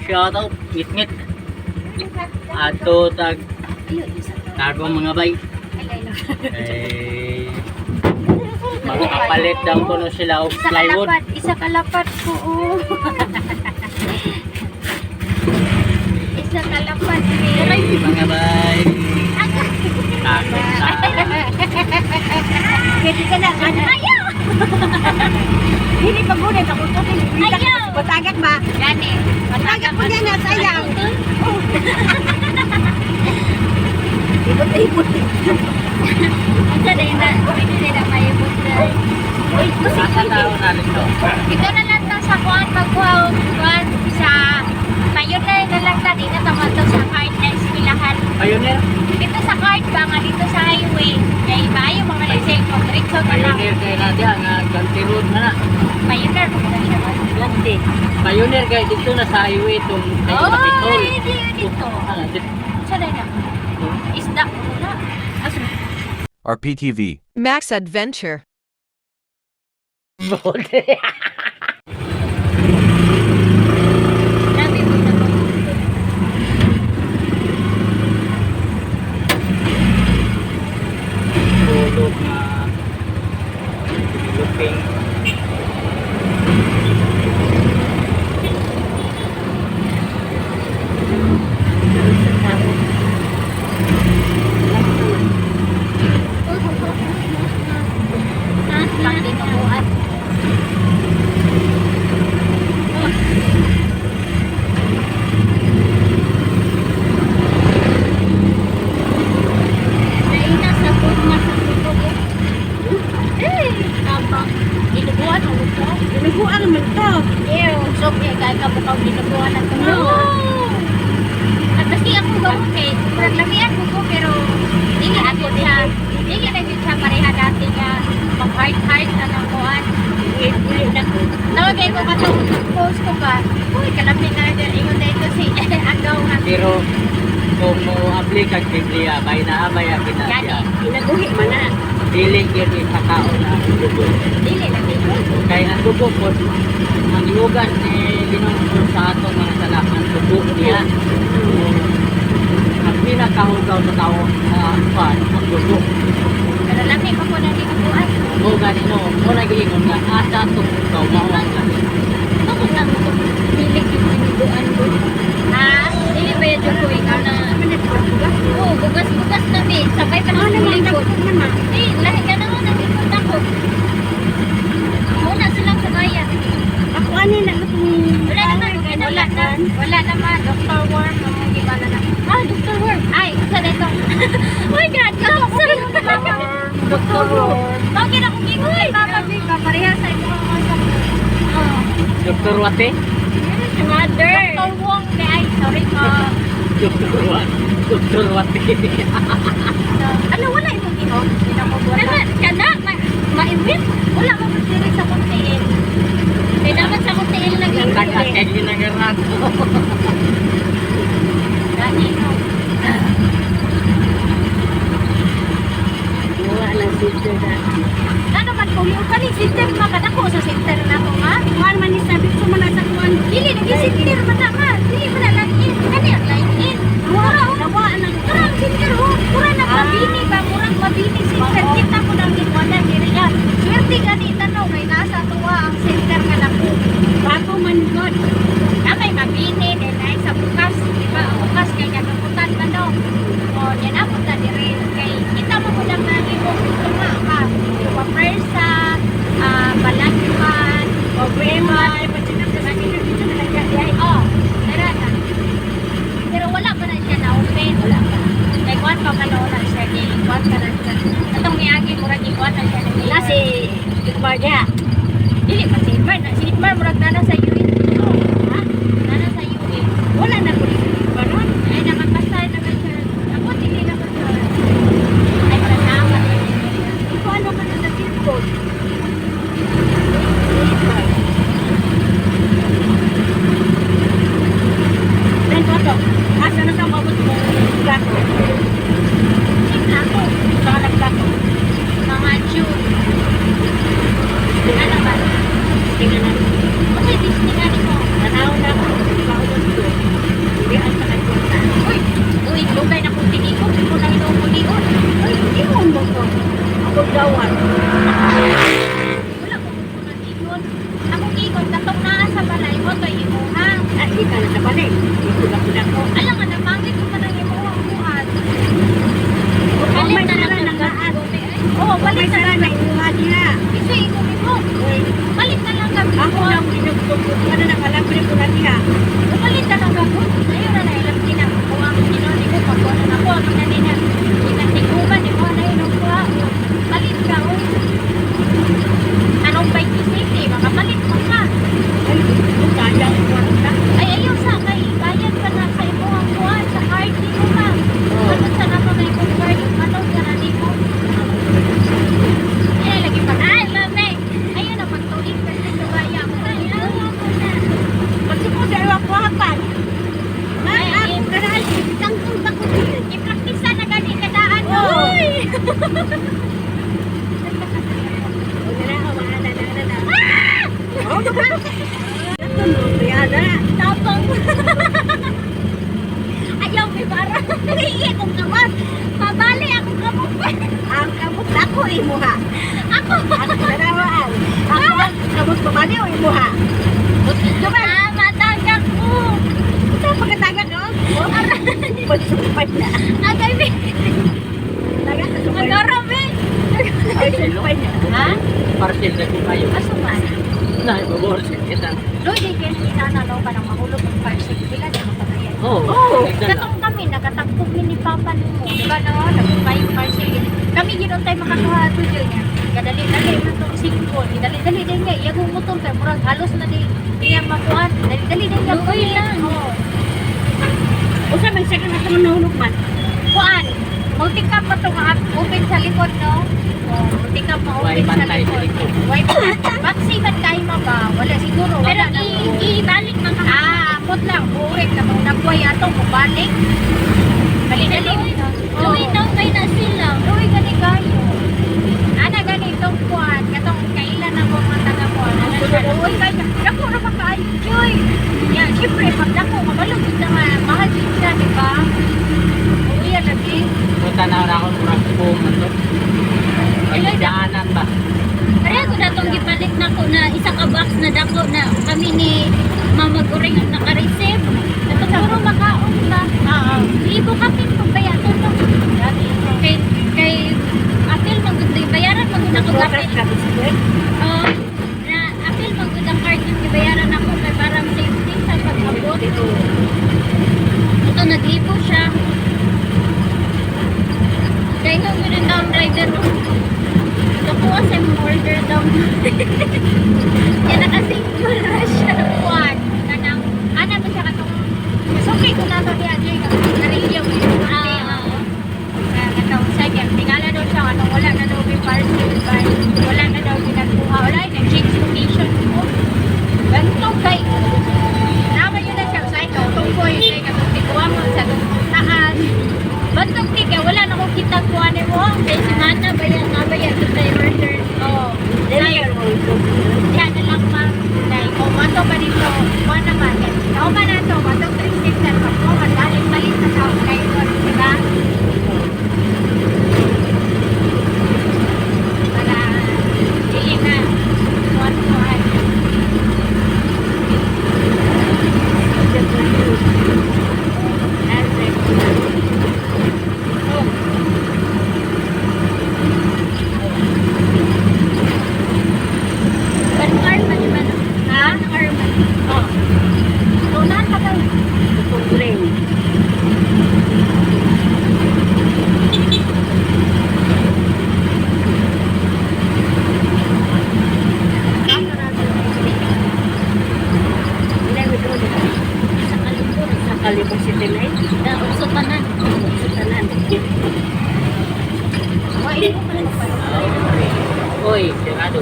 shout out ngit-ngit ato tag mga bay makapalit daw ko no sila og plywood. Isa kalapat ko. Isa kalapat Mga bay. Takot sa. Pwede ka na. Ayaw! Hindi pa muna. Takot ko. Ayaw! Patagak ba? Gani. Patagak mo yan na. Sayang. Ibot-ibot. Ito na yun na. Pwede na maibot na. Asa tao na rin to? Ito na lang sa kuhan. Magkuhaw. Kuhan sa Pioneer na lang na. Dito naman to sa card na ispilahan. Pioneer? Dito sa card ba nga dito sa highway. Kaya iba yung mga liseng ko. Diretso na lang. Pioneer kayo na diyan nga Ganti Road na na. Pioneer. Ganti. Pioneer kayo dito na sa highway itong Oh, dito. dito. Saan na? Isda ko na. RPTV. Max Adventure. Dami mo na. Tulog na luping. Lang din upuan. Naina sa food nga sa tutog. Tabang. Dinuguan ang ito. Dinuguan naman to. Ew. So, kaya kabukaw dinuguan ang ito. At basti ako gawin kay naglamian ko pero hindi ako siya. Hindi na din siya pareha dati nga mag-heart na ng kuhan. Nawagay ko katong post ko ba? Uy, kalapit na rin. Ingon na ito si agaw nga. Pero kung mo apply kag Biblia bay na abay ang Yani, pinasya. inaguhi man na. Dili gyud sa kao na dugo. Dili na dito. Kay ang dugo po ang iugan ni Ginoo sa ato mga salamat dugo niya. Ang pinakahugaw sa tao sa pan ang dugo. Pero lami pa po na dinuguan. O ganino, mo nag-iingon nga asa tong hugaw mao ang Bakit na ito? Pilig yung dinuguan ko. Ha? Dili ba yun ko ikaw na oo, bugas-bugas na di. Sabay pa naman ng likod. Eh, lahi ka naman ng likod ako. Muna silang sabayan. Ako ano na Wala naman, wala na. Wala naman. Dr. Worm, ang gibala na. Ah, Dr. Worm. Ay, saan ito? Oh my God, Dr. Dr. Worm. Bakit ako gigoy? Papa Big, papareha sa ito mga masok. Dr. Wate? Another. Dr. Wong, ay, sorry po. Dr. Wate. Ano, wala itong ino? Kana, ma-imbit? Wala mo magsirig sa kuntiin. Kaya naman sa kuntiin nag-imbit. Kaya ginagarat. Dani, no? Wala lang sister na. Ano man po yung kaning sister makadako sa sister na ko ha? Kuhan man ni sabi ko man sa kuhan. Dili lagi sister man na ma. Dili man na lang in. Kani ang lain in. Mura o. Nawaan ang Murang sister ho. Mura na mabini ba? Murang mabini sister. Kita ko nang gitwanan diri yan. Swerte gani tanong kay nasa tuwa ang sister nga na po. bago man god. Kamay mabini din ay sa bukas. Di ba? Ang bukas kay kagaputan man no. O, yan ako na diri. Kay kita mo ko lang na mo tunga ka. Yung persa, balagman, o brema, patinap na natin yung dito na nagyayay. Oh, tara na. Pero wala pa na siya na-open. Wala pa. Kay kuwan pa man wala siya. Kuwan ka na siya. Atong niagi mo rin kuwan na siya. Nasi Ikbar niya. Dili pa si Ikbar. Si Ikbar murag na sa UE. Ha? Nana sa UE. Wala na ko ni Ikbar ron. Ay, nakapasay na ka siya. Ako, hindi na ka siya. Ay, pasama. Ikaw ano ka na sa Tilcon? Dan ko to. Asa na sa mabot mo gato? Sige na ako. Sa naggato. Mga June. Hindi ka na sa balik. Ito lang ko na ko. Alam nga, napangit ko pa nang imuha-muhan. Kung Balik may na lang sara ng na kaan. Oo, Kung balik may na sara lang. na imuha nila. Kasi ikumin mo. Balik na lang kami. Ako lang pinagtutulog ka na nakalabre ko na niya. Balik na lang ako. Ngayon na nailang kung ang sinoni ko, pagkuhan na ako, ang nanina. Inatiguman, di mo na yun kuha. Balik ka, oh. Anong 20 makapalit mo ka. Ay, kung kaya ko kwarta. Ay, ayaw sa kay, bayad ka na sa imo ang kuha, sa card, di mo ma. Ano sa nato na yung card, ano ka na di mo. Eh, lagi pa. Ay, mami. Ayun na, pagtulig ka sa gaya mo na. Ayaw mo na. Kasi po sa iwang kuhapan. Ay, Ay, ako ka na ay, tangkong bako. i-practice na gani kadaan mo. Uy! Huwag na ako, mahala na. Oh, baka. Ito no, kuyada. Tapang. Ayaw, may bara. Hindi akong kamot. Pabali akong kamot. Ang kamot ako, imuha. Ako. Ang karawaan. Ako ang kamot ko, mali o imuha. Ah, matagak ko. Ito, pagkataga ko. Pagsumpay na. Agay, may. Taga sa sumpay. Magarami. Ay, sumpay na. Ha? Parcel na po kayo. Asuman. Na, maborsin kita. Lord, di kaya sinana no, ka nang mahulog ng parcel. Sila na mapatayan. Oo. Oo. Katong kami, nakatagpog ni Papa mo. Diba no? Nagpapay yung parcel. Kami ginuntay makasuha ito dyan niya. Kadali-dali na itong singkol. Dali-dali din niya. Iya gumutong tayo. Murag halos na di niya makuhan. Dali-dali din niya. Luoy lang. Oo. Usa may second na kung nahulog man. Kuan. Multi-cup pa ito nga open sa likod, no? Oh, multi-cup ma May open sa bantay sa likod. likod. Why vaccine kayo mo ba? Wala siguro. Pero ibalik man ka. Amot lang. Burik na mong nagway ato. Balik. Dali-dali. Luwi daw kay na sila. Luwi gani kayo. Ana ganitong kuan. Katong kailan ako mga taga mo. Ana siya. Luwi kayo. Dako na ba kayo? Joy. Yan. Siyempre, pag dako, mabalog na mahal din siya, di ba? Uwi yan lagi. Punta na ako murag buong ito. Ay, daanan ba? Kaya ko datong gibalik na ko na isa ka box na dako na kami ni Mama Goring ang naka-receive. Ito siguro makaon ba? Oo. Libo kami pag bayaran to. Kay apil magud bayaran magud ako Progress apil. ka, biskwit. Oh, na apil magud ang card yung gibayaran ako kay parang safety sa pag-abot. Ito naglibo siya. Kaya nung yun ang driver no. Nakuha sa mong order daw. Yan nakasingle na siya ng kuwan. Kanang, ana ba siya katong, okay ko na ito di Adjay, narilyo mo yung katong sige, tingala daw siya, anong wala na daw may parcel, wala na daw ginagkuha, wala, nag-change location mo. Ganito kay, naman yun na siya, sa ito, tungkoy, kay katong tikuha mo sa taas. Bantong tiga, wala na kong kita kuha ni mo. Kay si Hana, bayan sa tayo order. Oo. Dili ka mo. Yan na lang ma'am. Dahil kung mato pa dito, kuha naman. Ako man na ito, matong 3 sister pa ko. Balik na sa ako kayo doon, diba? Para, dili na. Kuhan. Arman naman. Ha? Arman. Oh. Tunan ka daw. Itong brain. Hindi mo doon. Sa kalipur. Sa kalibong si Tinay. Sa usupanan. Sa tanan. Why? Uy, sirado.